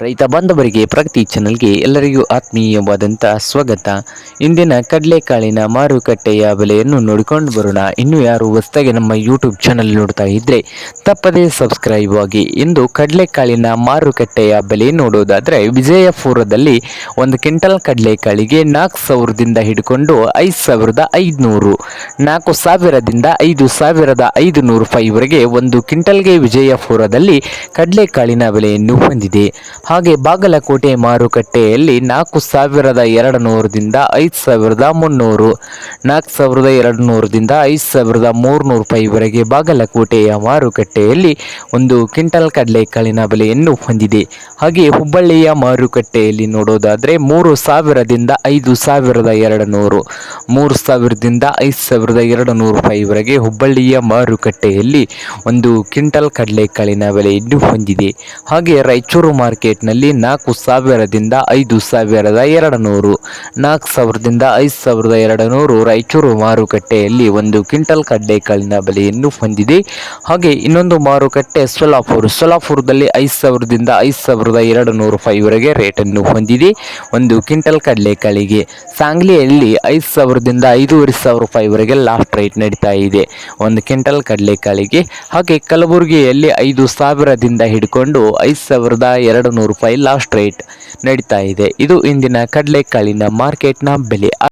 ರೈತ ಬಾಂಧವರಿಗೆ ಪ್ರಗತಿ ಚಾನಲ್ಗೆ ಎಲ್ಲರಿಗೂ ಆತ್ಮೀಯವಾದಂಥ ಸ್ವಾಗತ. ಇಂದಿನ ಕಡಲೆಕಾಳಿನ ಮಾರುಕಟ್ಟೆಯ ಬೆಲೆಯನ್ನು ನೋಡಿಕೊಂಡು ಬರೋಣ. ಇನ್ನು ಯಾರು ಹೊಸದಾಗಿ ನಮ್ಮ ಯೂಟ್ಯೂಬ್ ಚಾನಲ್ ನೋಡ್ತಾ ಇದ್ದರೆ ತಪ್ಪದೇ ಸಬ್ಸ್ಕ್ರೈಬ್ ಆಗಿ. ಇಂದು ಕಡಲೆಕಾಳಿನ ಮಾರುಕಟ್ಟೆಯ ಬೆಲೆ ನೋಡೋದಾದರೆ ವಿಜಯಪುರದಲ್ಲಿ ಒಂದು ಕ್ವಿಂಟಲ್ ಕಡಲೆಕಾಳಿಗೆ 4,000ದಿಂದ ಹಿಡ್ಕೊಂಡು 5,500, 4,000ದಿಂದ 5,500 ರೂಪಾಯಿವರೆಗೆ ಒಂದು ಕ್ವಿಂಟಲ್ಗೆ ವಿಜಯಪುರದಲ್ಲಿ ಕಡಲೆಕಾಳಿನ ಬೆಲೆಯನ್ನು ಹೊಂದಿದೆ. ಹಾಗೆ ಬಾಗಲಕೋಟೆ ಮಾರುಕಟ್ಟೆಯಲ್ಲಿ 4,200ದಿಂದ 5,300, 4,200ದಿಂದ 5,300 ರೂಪಾಯಿವರೆಗೆ ಬಾಗಲಕೋಟೆಯ ಮಾರುಕಟ್ಟೆಯಲ್ಲಿ ಒಂದು ಕ್ವಿಂಟಲ್ ಕಡಲೆಕಾಳಿನ ಬೆಲೆಯನ್ನು ಹೊಂದಿದೆ. ಹಾಗೆ ಹುಬ್ಬಳ್ಳಿಯ ಮಾರುಕಟ್ಟೆಯಲ್ಲಿ ನೋಡೋದಾದರೆ 3,000ದಿಂದ 5,200, 3,000ದಿಂದ 5,200 ರೂಪಾಯಿವರೆಗೆ ಹುಬ್ಬಳ್ಳಿಯ ಮಾರುಕಟ್ಟೆಯಲ್ಲಿ ಒಂದು ಕ್ವಿಂಟಲ್ ಕಡಲೆಕಾಳಿನ ಬೆಲೆಯನ್ನು ಹೊಂದಿದೆ. ಹಾಗೆ ರಾಯಚೂರು ಮಾರ್ಕೆಟ್ನಲ್ಲಿ 4,000ದಿಂದ 5,200, 4,000ದಿಂದ 5,200 ರಾಯಚೂರು ಮಾರುಕಟ್ಟೆಯಲ್ಲಿ ಒಂದು ಕ್ವಿಂಟಲ್ ಕಡಲೆಕಾಳಿನ ಬೆಲೆಯನ್ನು ಹೊಂದಿದೆ. ಹಾಗೆ ಇನ್ನೊಂದು ಮಾರುಕಟ್ಟೆ ಸೊಲಾಪುರದಲ್ಲಿ 5,000ದಿಂದ 5,200 ರೂಪಾಯಿವರೆಗೆ ರೇಟನ್ನು ಹೊಂದಿದೆ ಒಂದು ಕ್ವಿಂಟಲ್ ಕಡಲೆಕಾಳಿಗೆ. ಸಾಂಗ್ಲಿಯಲ್ಲಿ 5,000ದಿಂದ 5,500 ರೂಪಾಯಿವರೆಗೆ ಲಾಸ್ಟ್ ರೇಟ್ ನಡೀತಾ ಇದೆ ಒಂದು ಕ್ವಿಂಟಲ್ ಕಡಲೆಕಾಳಿಗೆ. ಹಾಗೆ ಕಲಬುರಗಿಯಲ್ಲಿ 5,000ದಿಂದ ಹಿಡ್ಕೊಂಡು 5,200 ರೂಪಾಯಿ ಲಾಸ್ಟ್ ರೇಟ್ ನಡೀತಾ ಇದೆ. ಇದು ಇಂದಿನ ಕಡಲೆಕಾಳಿನ ಮಾರ್ಕೆಟ್ನ ಬೆಲೆ.